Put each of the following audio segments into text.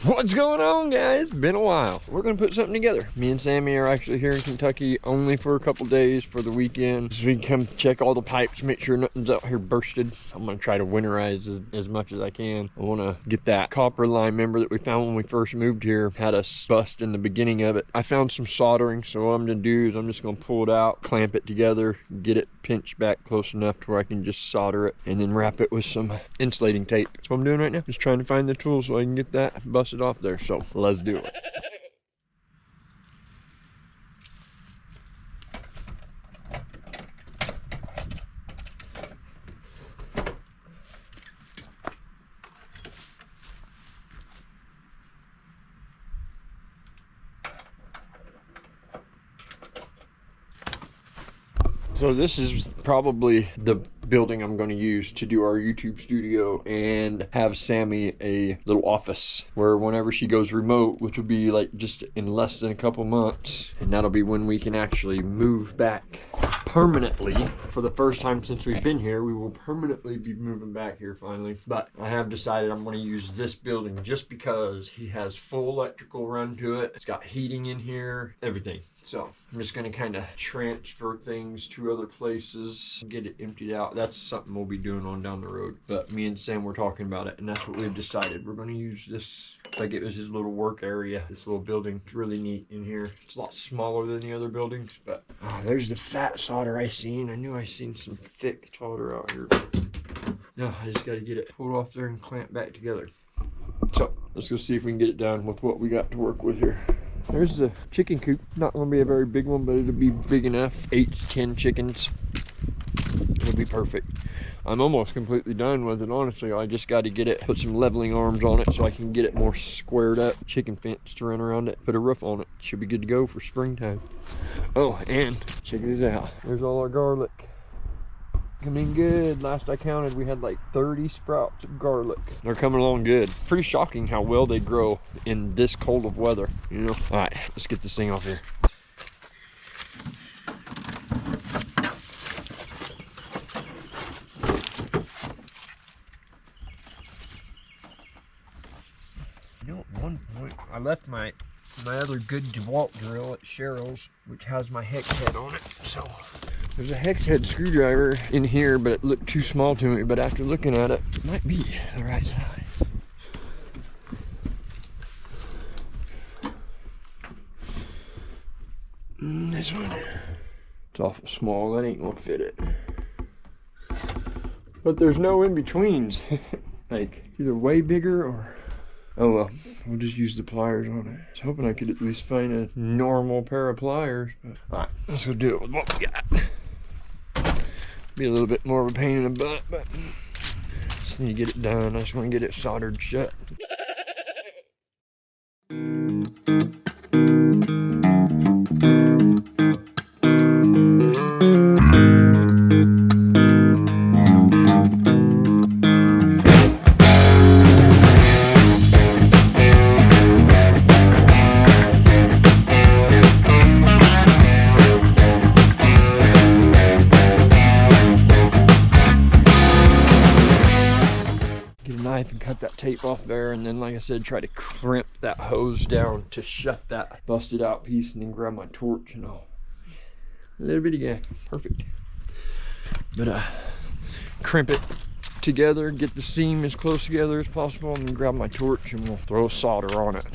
What's going on, guys? Been a while. We're gonna put something together. Me and Sammy are actually here in Kentucky only for a couple days for the weekend, so we can come check all the pipes, make sure nothing's out here bursted. I'm gonna try to winterize as much as I can. I wanna get that copper line, remember, that we found when we first moved here, had us bust in the beginning of it. I found some soldering, so what I'm gonna do is I'm just gonna pull it out, clamp it together, get it pinched back close enough to where I can just solder it, and then wrap it with some insulating tape. That's what I'm doing right now. Just trying to find the tool so I can get that busted off there. So let's do it. So this is probably the building I'm going to use to do our YouTube studio and have Sammy a little office where whenever she goes remote, which will be like just in less than a couple months, and that'll be when we can actually move back permanently. For the first time since we've been here, we will permanently be moving back here finally. But I have decided I'm going to use this building just because he has full electrical run to it. It's got heating in here, everything. So I'm just going to kind of transfer things to other places, get it emptied out. That's something we'll be doing on down the road. But me and Sam were talking about it, and that's what we've decided. We're going to use this like it was his little work area. This little building. It's really neat in here. It's a lot smaller than the other buildings, but there's the fat solder I seen. I knew I seen some thick solder out here. Now I just got to get it pulled off there and clamped back together. So let's go see if we can get it done with what we got to work with here. There's the chicken coop. Not going to be a very big one, but it'll be big enough. 8 to 10 chickens. It'll be perfect. I'm almost completely done with it, honestly. I just got to get it, put some leveling arms on it so I can get it more squared up. Chicken fence to run around it, put a roof on it. Should be good to go for springtime. Oh, and check this out. There's all our garlic. Coming good. Last I counted, we had like 30 sprouts of garlic. They're coming along good. Pretty shocking how well they grow in this cold of weather, you know? All right, let's get this thing off here. You know, at one point, I left my other good DeWalt drill at Cheryl's, which has my hex head on it, so there's a hex head screwdriver in here, but it looked too small to me. But after looking at it, it might be the right size. This one, it's awful small. That ain't gonna fit it. But there's no in-betweens. Like, either way bigger or... Oh well, we'll just use the pliers on it. I was hoping I could at least find a normal pair of pliers. But... Alright, let's go do it with what we got. Be a little bit more of a pain in the butt, but just need to get it done. I just want to get it soldered shut. And cut that tape off there, and then, like I said, try to crimp that hose down to shut that busted out piece, and then grab my torch and all. A little bitty guy, perfect. But crimp it together, get the seam as close together as possible, and then grab my torch and we'll throw solder on it.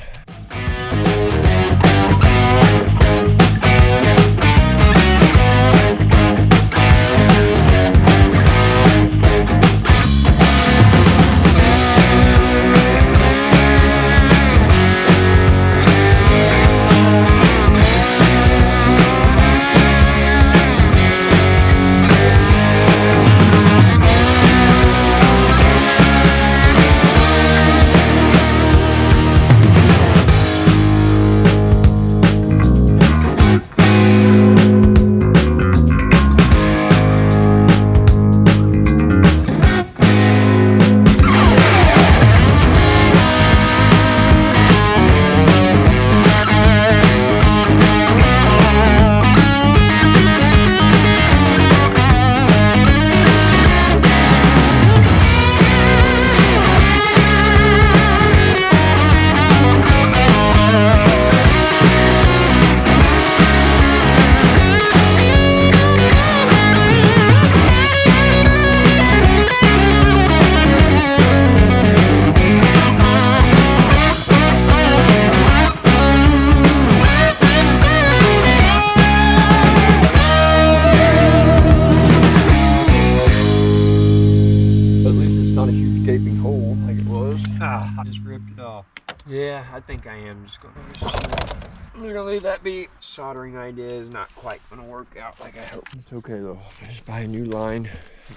Yeah, I think I am just gonna. I'm just gonna leave that be. Soldering idea is not quite gonna work out like I hope. It's okay though. I just buy a new line.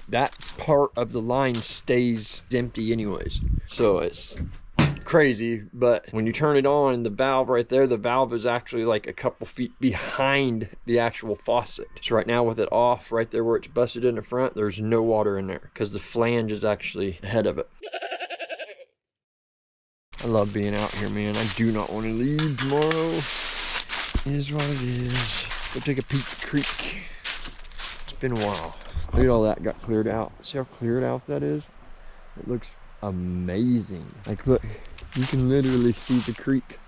That part of the line stays empty anyways, so it's crazy. But when you turn it on, the valve right there, the valve is actually like a couple feet behind the actual faucet. So right now with it off, right there where it's busted in the front, there's no water in there because the flange is actually ahead of it. I love being out here, man. I do not want to leave tomorrow. It is what it is. Go take a peek at the creek. It's been a while. Look at all that got cleared out. See how cleared out that is? It looks amazing. Like, look, you can literally see the creek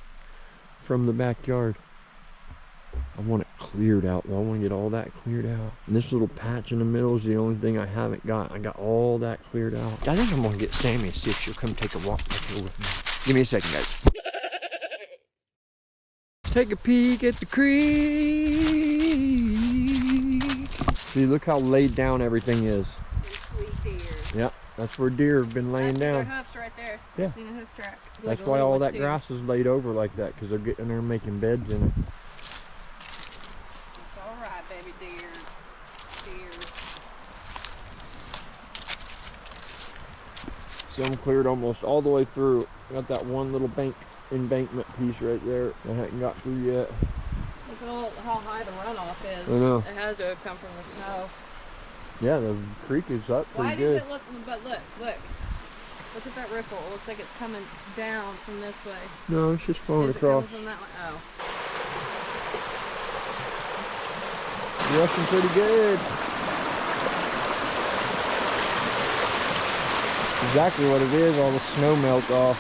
from the backyard. I want it cleared out though. I want to get all that cleared out. And this little patch in the middle is the only thing I haven't got. I got all that cleared out. I think I'm gonna get Sammy and see if she'll come take a walk back here with me. Give me a second, guys. Take a peek at the creek. See, look how laid down everything is. Sweet deer. Yep, that's where deer have been laying down. Their hoofs right there. Yeah. I've seen a hoof track. That's why all that grass is laid over like that, because they're getting there and making beds in it. It's all right, baby deers. Deers. See, I'm cleared almost all the way through. I got that one little embankment piece right there I haven't got through yet. Look at how high the runoff is. I know. It has to have come from the snow. Yeah, the creek is up pretty good. Why does it look, but look. Look at that ripple. It looks like it's coming down from this way. No, it's just flowing Is it across. coming from that way? Oh. Rushing pretty good. Exactly what it is, all the snow melts off.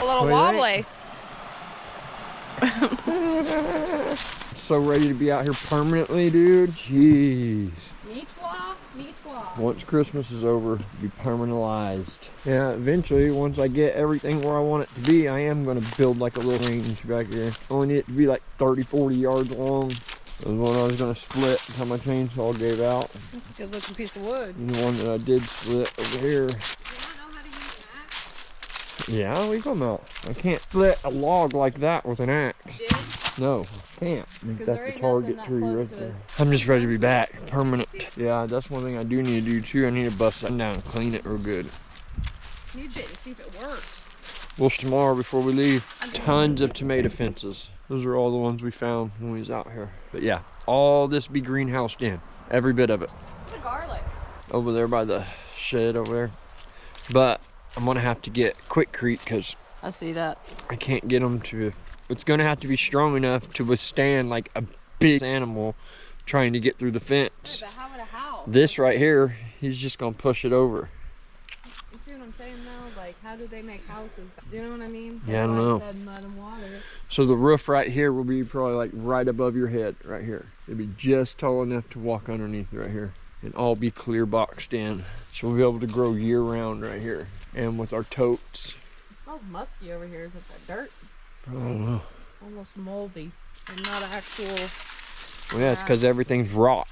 A little wobbly. So ready to be out here permanently, dude. Jeez. Me toi. Once Christmas is over, be permanentized. Yeah, eventually, once I get everything where I want it to be, I am going to build like a little range back here. I only need it to be like 30, 40 yards long. That was one I was going to split until my chainsaw gave out. That's a good looking piece of wood. And the one that I did split over here. Do you not know how to use an axe? Yeah, what are you talking about? I can't split a log like that with an axe. Did? No, I can't. Because That's there the ain't target nothing tree that right close to there. us. I'm just ready to be back, permanent. Yeah, that's one thing I do need to do too. I need to bust that down and clean it real good. Need to see if it works. Well, tomorrow before we leave, tons of tomato fences. Those are all the ones we found when we was out here. But yeah, all this be greenhoused in, every bit of it. What's the garlic? Over there by the shed over there. But I'm gonna have to get Quikrete because I see that. I can't get them to. It's gonna have to be strong enough to withstand like a big animal trying to get through the fence. Hey, but how would a house? This right here, he's just gonna push it over. You see what I'm saying though? Like, how do they make houses? Do you know what I mean? Yeah, I That's why know. said mud and water. So the roof right here will be probably like right above your head, right here. It'll be just tall enough to walk underneath right here. And all be clear boxed in. So we'll be able to grow year round right here. And with our totes. It smells musky over here. Is it that dirt? I don't know. Almost moldy. And not actual. Well, yeah, it's because everything's rock.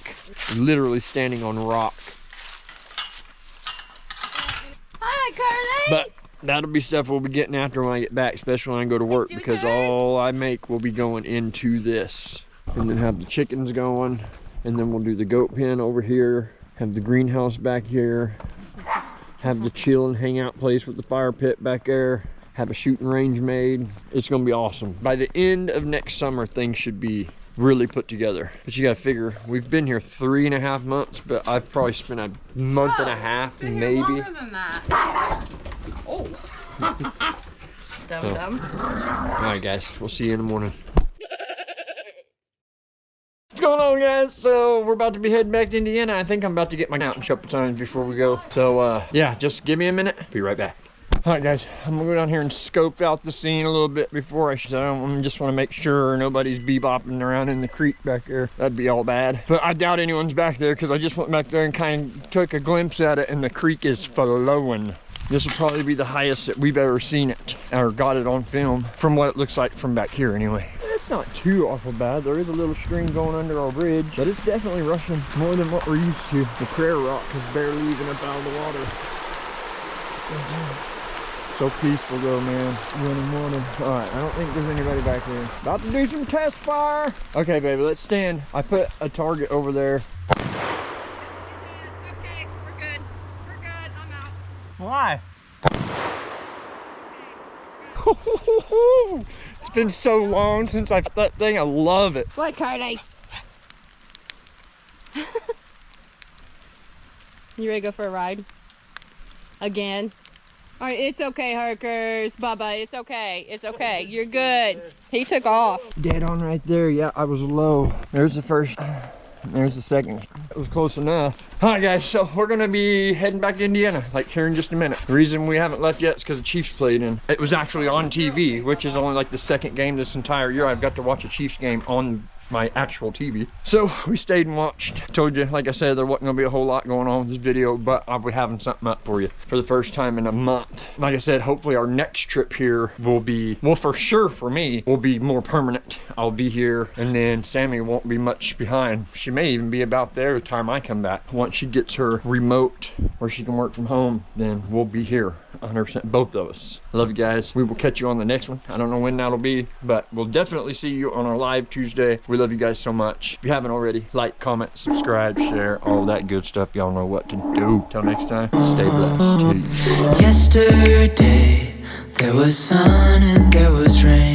Literally standing on rock. Hi, Carly! But that'll be stuff we'll be getting after when I get back, especially when I go to work, because all I make will be going into this. And then have the chickens going, and then we'll do the goat pen over here, have the greenhouse back here, have the chill and hang out place with the fire pit back there, have a shooting range made. It's gonna be awesome. By the end of next summer, things should be really put together. But you gotta figure, we've been here 3.5 months, but I've probably spent a month and a half, Been here maybe. longer than that. Oh. Dum-dum. All right, guys, we'll see you in the morning. What's going on, guys? So we're about to be heading back to Indiana. I think I'm about to get my mountain couple times before we go. So yeah, just give me a minute. Be right back. All right, guys, I'm gonna go down here and scope out the scene a little bit before I just want to make sure nobody's bebopping around in the creek back there. That'd be all bad. But I doubt anyone's back there because I just went back there and kind of took a glimpse at it, and the creek is flowing. This will probably be the highest that we've ever seen it, or got it on film, from what it looks like from back here anyway. It's not too awful bad. There is a little stream going under our bridge, but it's definitely rushing more than what we're used to. The prayer rock is barely even up out of the water. So peaceful though, man. Running morning. All right, I don't think there's anybody back there. About to do some test fire. Okay, baby, let's stand. I put a target over there. Okay, we're good. We're good. I'm out. Why? It's been so long since I've that thing. I love it. What, Carly? You ready to go for a ride? Again? All right, it's okay, Herkers. Bubba, it's okay. It's okay. You're good. He took off. Dead on right there. Yeah, I was low. There's the first. There's the second. It was close enough. All right, guys, so we're gonna be heading back to Indiana like here in just a minute. The reason we haven't left yet is because the Chiefs played, and it was actually on TV, which is only like the second game this entire year I've got to watch a Chiefs game on my actual TV. So we stayed and watched. Told you, like I said, there wasn't gonna be a whole lot going on with this video, but I'll be having something up for you for the first time in a month. Like I said, hopefully our next trip here will be, well, for sure for me, will be more permanent. I'll be here, and then Sammy won't be much behind. She may even be about there the time I come back. Once she gets her remote where she can work from home, then we'll be here 100%, both of us. I love you guys. We will catch you on the next one. I don't know when that'll be, but we'll definitely see you on our live Tuesday. We love you guys so much. If you haven't already, like, comment, subscribe, share, all that good stuff. Y'all know what to do. Till next time, stay blessed. Peace. Yesterday there was sun and there was rain.